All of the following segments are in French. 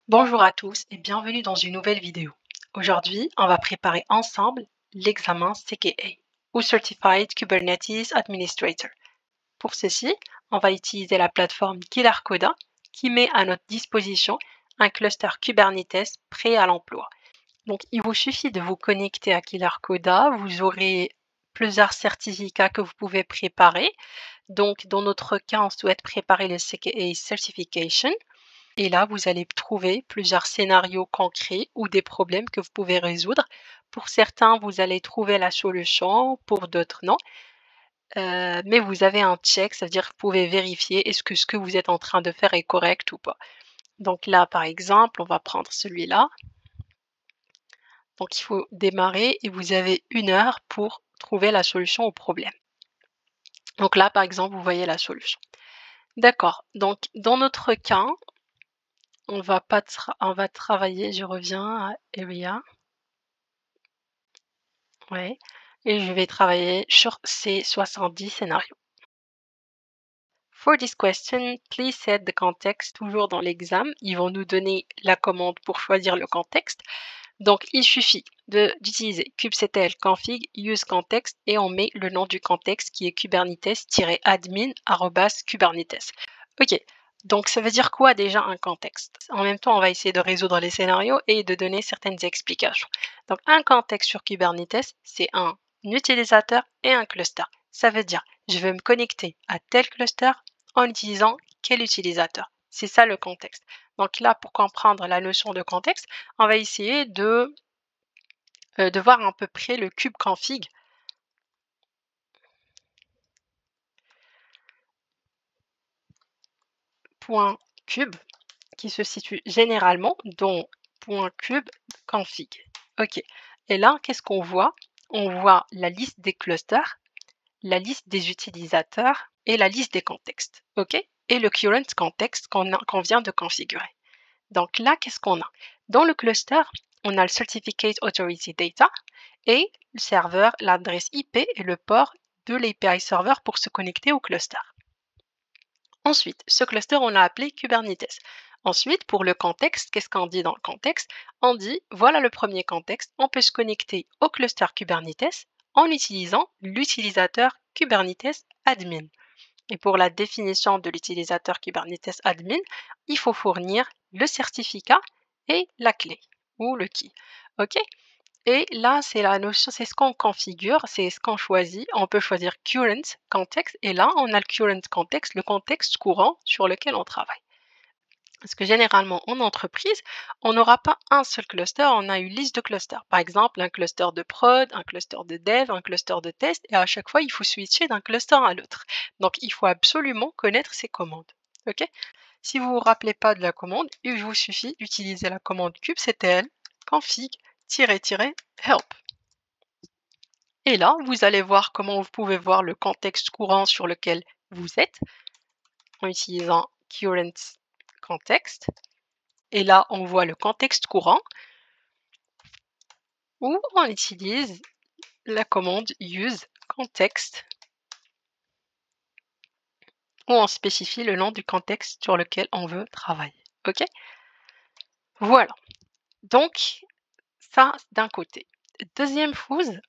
Bonjour à tous et bienvenue dans une nouvelle vidéo. Aujourd'hui, on va préparer ensemble l'examen CKA ou Certified Kubernetes Administrator. Pour ceci, on va utiliser la plateforme KillerCoda qui met à notre disposition un cluster Kubernetes prêt à l'emploi. Donc, il vous suffit de vous connecter à KillerCoda, vous aurez plusieurs certificats que vous pouvez préparer. Donc, dans notre cas, on souhaite préparer le CKA Certification. Et là, vous allez trouver plusieurs scénarios concrets ou des problèmes que vous pouvez résoudre. Pour certains, vous allez trouver la solution, pour d'autres, non. Mais vous avez un check, ça veut dire que vous pouvez vérifier est-ce que ce que vous êtes en train de faire est correct ou pas. Donc là, par exemple, on va prendre celui-là. Donc il faut démarrer et vous avez 1 heure pour trouver la solution au problème. Donc là, par exemple, vous voyez la solution. D'accord. Donc dans notre cas, on va travailler, je reviens à Area. Ouais. Et je vais travailler sur ces 70 scénarios. For this question, please set the context. Toujours dans l'examen, ils vont nous donner la commande pour choisir le contexte. Donc, il suffit d'utiliser kubectl config use context et on met le nom du contexte qui est kubernetes-admin@kubernetes. Ok, donc ça veut dire quoi déjà un contexte? En même temps, on va essayer de résoudre les scénarios et de donner certaines explications. Donc, un contexte sur Kubernetes, c'est un utilisateur et un cluster. Ça veut dire, je veux me connecter à tel cluster en utilisant quel utilisateur. C'est ça le contexte. Donc là, pour comprendre la notion de contexte, on va essayer de voir à peu près le kubeconfig. .kube qui se situe généralement dans .kubeconfig. Ok. Et là, qu'est-ce qu'on voit? On voit la liste des clusters, la liste des utilisateurs et la liste des contextes. Ok. Et le current context qu'on vient de configurer. Donc là, qu'est-ce qu'on a? Dans le cluster, on a le Certificate Authority Data et le serveur, l'adresse IP et le port de l'API Server pour se connecter au cluster. Ensuite, ce cluster, on l'a appelé Kubernetes. Ensuite, pour le contexte, qu'est-ce qu'on dit dans le contexte? On dit, voilà le premier contexte, on peut se connecter au cluster Kubernetes en utilisant l'utilisateur Kubernetes admin. Et pour la définition de l'utilisateur Kubernetes admin, il faut fournir le certificat et la clé ou le key. OK? Et là, c'est la notion, c'est ce qu'on configure, c'est ce qu'on choisit. On peut choisir current context et là, on a le current context, le contexte courant sur lequel on travaille. Parce que généralement, en entreprise, on n'aura pas un seul cluster, on a une liste de clusters. Par exemple, un cluster de prod, un cluster de dev, un cluster de test, et à chaque fois, il faut switcher d'un cluster à l'autre. Donc, il faut absolument connaître ces commandes. OK? Si vous ne vous rappelez pas de la commande, il vous suffit d'utiliser la commande kubectl config-help. Et là, vous allez voir comment vous pouvez voir le contexte courant sur lequel vous êtes en utilisant current context. Et là, on voit le contexte courant où on utilise la commande use context où on spécifie le nom du contexte sur lequel on veut travailler. OK? Voilà. Donc, ça d'un côté. Deuxième chose,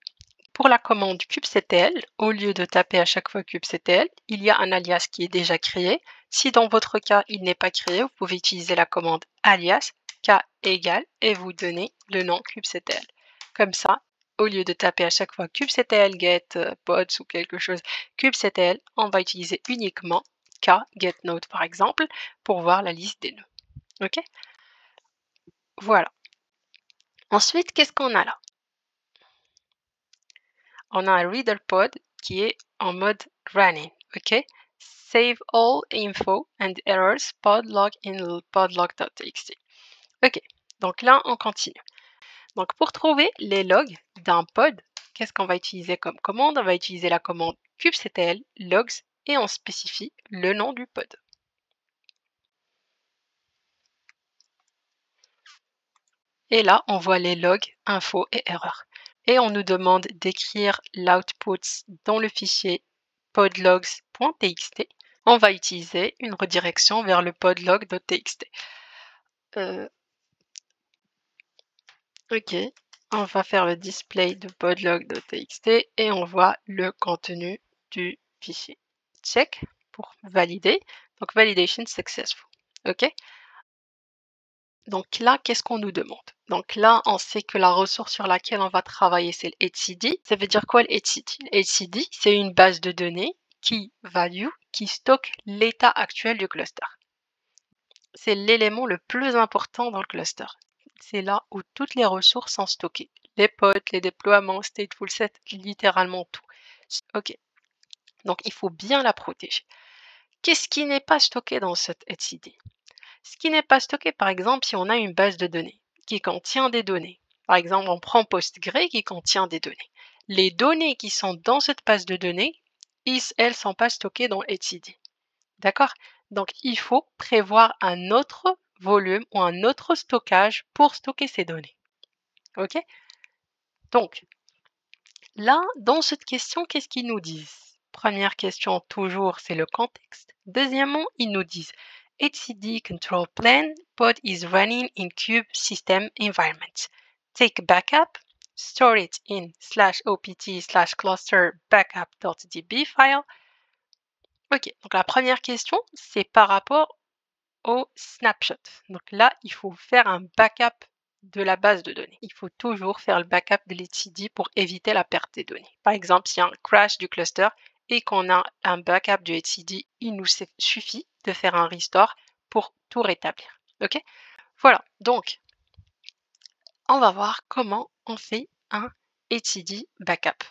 pour la commande kubectl, au lieu de taper à chaque fois kubectl, il y a un alias qui est déjà créé. Si dans votre cas, il n'est pas créé, vous pouvez utiliser la commande alias k égale et vous donner le nom kubectl. Comme ça, au lieu de taper à chaque fois kubectl get pods ou quelque chose, kubectl, on va utiliser uniquement k get node par exemple pour voir la liste des nœuds. OK? Voilà. Ensuite, qu'est-ce qu'on a là? On a un reader pod qui est en mode running. OK? Save all info and errors podlog in podlog.txt. OK. Donc là, on continue. Donc pour trouver les logs d'un pod, qu'est-ce qu'on va utiliser comme commande? On va utiliser la commande kubectl logs et on spécifie le nom du pod. Et là, on voit les logs, infos et erreurs. Et on nous demande d'écrire l'output dans le fichier podlogs.txt. On va utiliser une redirection vers le podlog.txt. Ok, on va faire le display de podlog.txt et on voit le contenu du fichier. Check pour valider. Donc, validation successful. Ok. Donc là, qu'est-ce qu'on nous demande? Donc là, on sait que la ressource sur laquelle on va travailler, c'est le etcd. Ça veut dire quoi le etcd? Le etcd, c'est une base de données qui stocke l'état actuel du cluster. C'est l'élément le plus important dans le cluster. C'est là où toutes les ressources sont stockées. Les pods, les déploiements, stateful set, littéralement tout. Ok, donc il faut bien la protéger. Qu'est-ce qui n'est pas stocké dans cette etcd? Ce qui n'est pas stocké, par exemple, si on a une base de données qui contient des données. Par exemple, on prend Postgre qui contient des données. Les données qui sont dans cette base de données, elles ne sont pas stockées dans etcd. D'accord? Donc, il faut prévoir un autre volume ou un autre stockage pour stocker ces données. OK? Donc, là, dans cette question, qu'est-ce qu'ils nous disent? Première question, toujours, c'est le contexte. Deuxièmement, ils nous disent etcd control plan pod is running in kube system environment. Take backup, store it in /opt/cluster backup.db file. OK, donc la première question, c'est par rapport au snapshot. Donc là, il faut faire un backup de la base de données. Il faut toujours faire le backup de l'etcd pour éviter la perte des données. Par exemple, s'il y a un crash du cluster et qu'on a un backup du etcd, il nous suffit de faire un restore pour tout rétablir. OK? Voilà, donc on va voir comment on fait un etcd backup.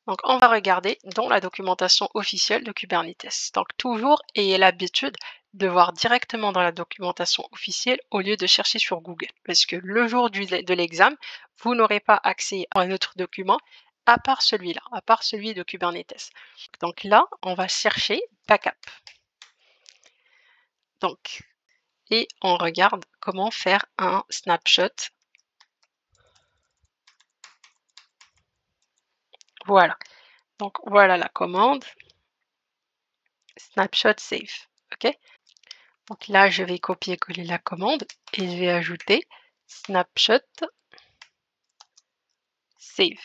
Donc, on va regarder dans la documentation officielle de Kubernetes. Donc, toujours ayez l'habitude de voir directement dans la documentation officielle au lieu de chercher sur Google. Parce que le jour de l'examen, vous n'aurez pas accès à un autre document à part celui-là, à part celui de Kubernetes. Donc là, on va chercher backup. Donc, et on regarde comment faire un snapshot. Voilà. Donc, voilà la commande. Snapshot save. OK? Donc là, je vais copier-coller la commande et je vais ajouter snapshot save.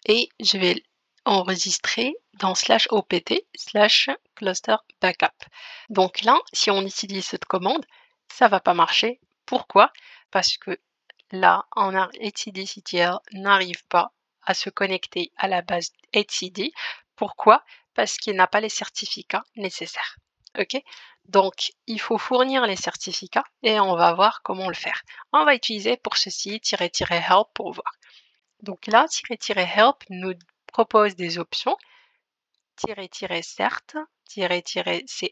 Et je vais enregistrer dans /opt/cluster backup. Donc là, si on utilise cette commande, ça ne va pas marcher. Pourquoi? Parce que là, etcdctl n'arrive pas à se connecter à la base etcd. Pourquoi? Parce qu'il n'a pas les certificats nécessaires. OK? Donc, il faut fournir les certificats et on va voir comment le faire. On va utiliser pour ceci --help pour voir. Donc là, --help nous propose des options --cert,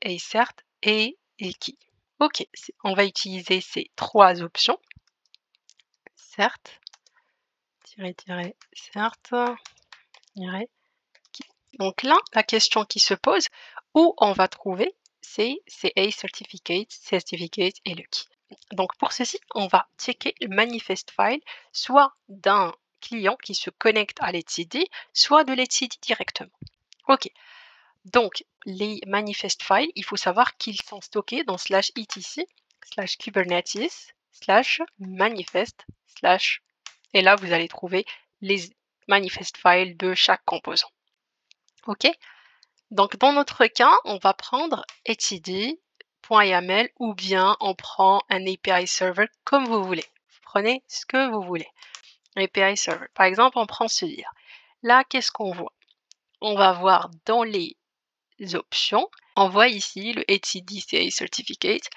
--cert et key. OK, on va utiliser ces trois options. Cert, --cert, donc là, la question qui se pose, où on va trouver ces CA certificate et le key. Donc pour ceci, on va checker le manifest file, soit d'un client qui se connecte à l'etcd, soit de l'etcd directement. OK. Donc les manifest files, il faut savoir qu'ils sont stockés dans /etc /kubernetes/manifest/ et là vous allez trouver les manifest files de chaque composant. OK? Donc, dans notre cas, on va prendre etcd.yaml ou bien on prend un API server comme vous voulez. Vous prenez ce que vous voulez. API server. Par exemple, on prend celui-là. Là, qu'est-ce qu'on voit? On va voir dans les options, on voit ici le etcd CA certificate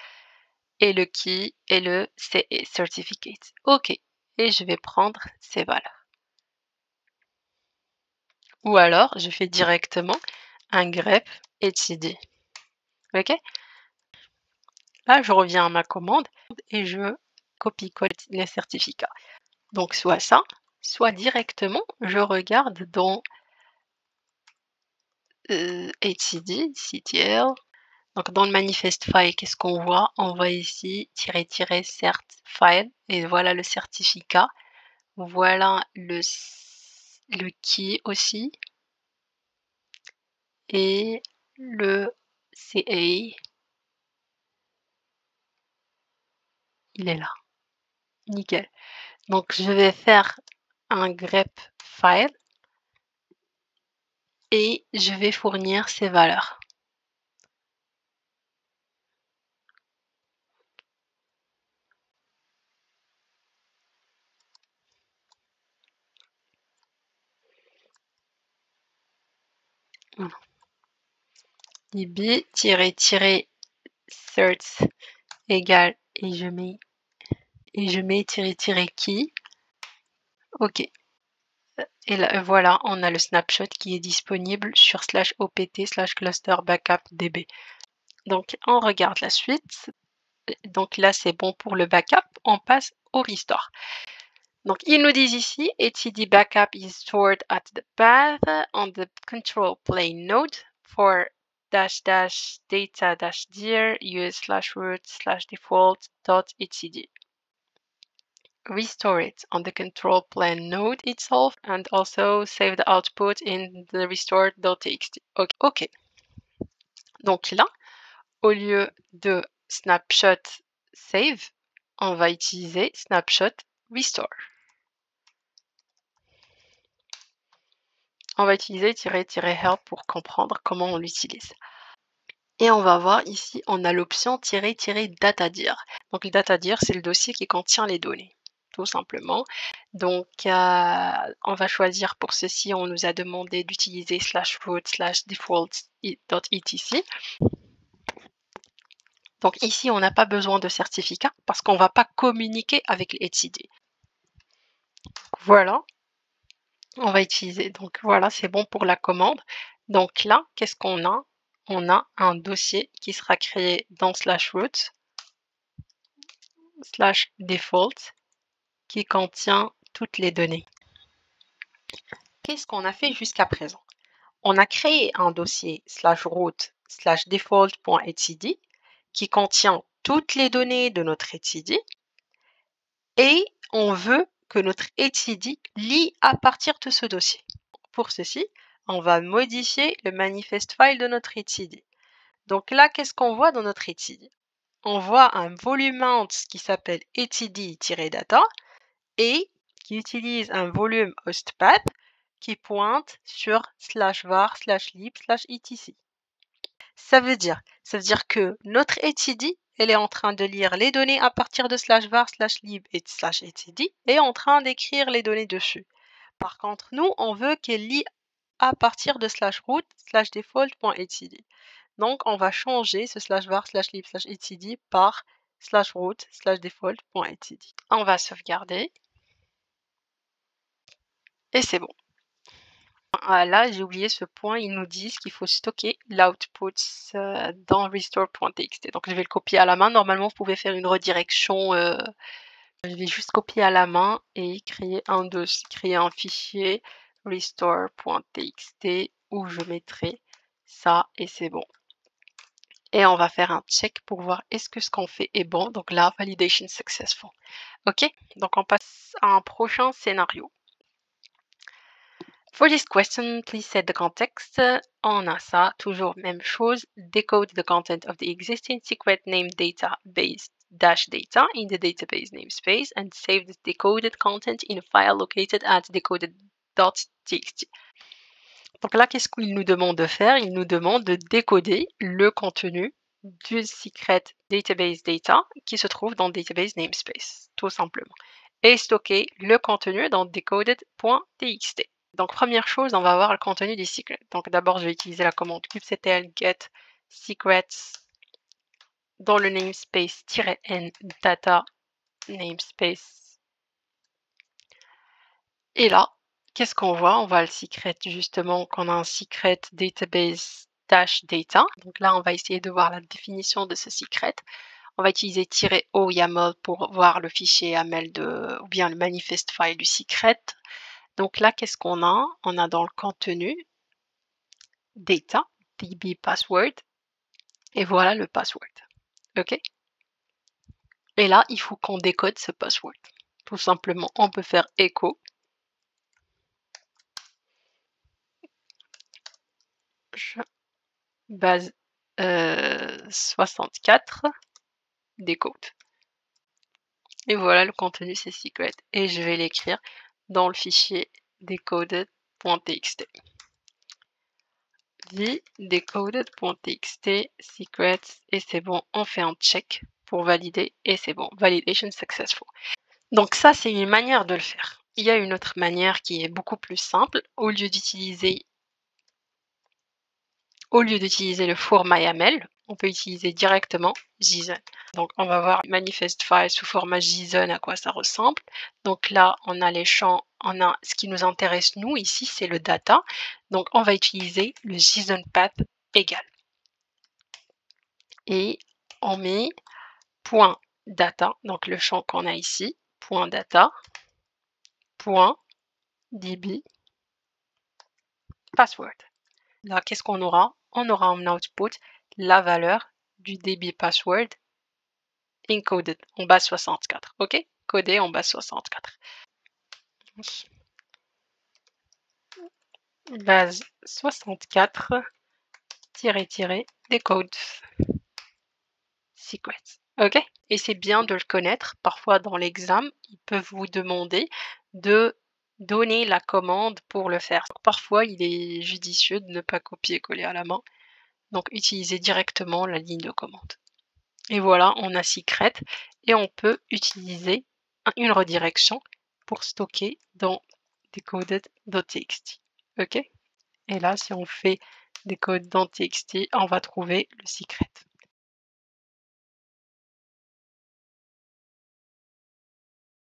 et le key et le CA certificate. OK. Et je vais prendre ces valeurs. Ou alors, je fais directement un grep etcd. OK? Là, je reviens à ma commande et je copie-colle les certificats. Donc, soit ça, soit directement, je regarde dans etcd.ctl. Donc, dans le manifest file, qu'est-ce qu'on voit? On voit ici --cert file et voilà le certificat. Voilà le key aussi et le CA. Il est là. Nickel. Donc, je vais faire un grep file et je vais fournir ces valeurs. Voilà. db-certs égale et je mets key. OK. Et là, voilà, on a le snapshot qui est disponible sur /opt/cluster backup db. Donc, on regarde la suite. Donc là, c'est bon pour le backup. On passe au restore. Donc, ils nous disent ici, etcd backup is stored at the path on the control plane node for --data-dir use /root/default.etcd. Restore it on the control plane node itself and also save the output in the restored.txt. OK. Donc là, au lieu de snapshot save, on va utiliser snapshot restore. On va utiliser --help pour comprendre comment on l'utilise. Et on va voir ici, on a l'option --data-dir. Donc le data-dir, c'est le dossier qui contient les données, tout simplement. Donc on va choisir pour ceci, on nous a demandé d'utiliser /root/default.etc. Donc ici, on n'a pas besoin de certificat parce qu'on ne va pas communiquer avec les etcd. Voilà, on va utiliser. Donc voilà, c'est bon pour la commande. Donc là, qu'est-ce qu'on a? On a un dossier qui sera créé dans /root/default qui contient toutes les données. Qu'est-ce qu'on a fait jusqu'à présent? On a créé un dossier /root/default.etcd qui contient toutes les données de notre etcd et on veut que notre etcd lit à partir de ce dossier. Pour ceci, on va modifier le manifest file de notre etcd. Donc là, qu'est-ce qu'on voit dans notre etcd? On voit un volume mount qui s'appelle etcd-data et qui utilise un volume hostpath qui pointe sur /var/lib/etc. Ça veut dire que notre etcd, elle est en train de lire les données à partir de /var/lib et /etcd et est en train d'écrire les données dessus. Par contre, nous, on veut qu'elle lit à partir de /root/default.etcd. Donc, on va changer ce /var/lib/etcd par /root/default.etcd. On va sauvegarder. Et c'est bon. Ah, là, j'ai oublié ce point. Ils nous disent qu'il faut stocker l'output dans restore.txt. Donc, je vais le copier à la main. Normalement, vous pouvez faire une redirection. Je vais juste copier à la main et créer un fichier restore.txt où je mettrai ça et c'est bon. Et on va faire un check pour voir est-ce que ce qu'on fait est bon. Donc là, validation successful. OK? Donc on passe à un prochain scénario. For this question, please set the context. On a ça, toujours même chose. Decode the content of the existing secret name database -data in the database namespace and save the decoded content in a file located at decoded.txt. Donc là, qu'est-ce qu'il nous demande de faire? Il nous demande de décoder le contenu du secret database data qui se trouve dans le database namespace, tout simplement. Et stocker le contenu dans decoded.txt. Donc, première chose, on va voir le contenu du secret. Donc, d'abord, je vais utiliser la commande kubectl get secrets dans le namespace-n data namespace. Et là, qu'est-ce qu'on voit? On voit le secret justement qu'on a un secret database -data. Donc là, on va essayer de voir la définition de ce secret. On va utiliser -o YAML pour voir le fichier YAML ou bien le manifest file du secret. Donc là, qu'est-ce qu'on a? On a dans le contenu data, db password, et voilà le password. OK? Et là, il faut qu'on décode ce password. Tout simplement, on peut faire echo base 64 décode. Et voilà, le contenu, c'est secret. Et je vais l'écrire dans le fichier decoded.txt. decoded.txt secrets, et c'est bon, on fait un check pour valider et c'est bon, validation successful. Donc ça, c'est une manière de le faire. Il y a une autre manière qui est beaucoup plus simple. Au lieu d'utiliser le format YAML, on peut utiliser directement JSON. Donc on va voir manifest file sous format JSON, à quoi ça ressemble. Donc là, on a les champs, on a ce qui nous intéresse nous ici, c'est le data. Donc on va utiliser le JSON path égal. Et on met point data, donc le champ qu'on a ici, point data, point db password. Là, qu'est-ce qu'on aura? On aura en output la valeur du db password encoded en base 64. OK? Codé en base 64. Base 64 decode secret. OK? Et c'est bien de le connaître. Parfois, dans l'examen, ils peuvent vous demander de donner la commande pour le faire. Parfois, il est judicieux de ne pas copier-coller à la main. Donc, utilisez directement la ligne de commande. Et voilà, on a secret et on peut utiliser une redirection pour stocker dans decoded.txt. OK? Et là, si on fait decode.txt, on va trouver le secret.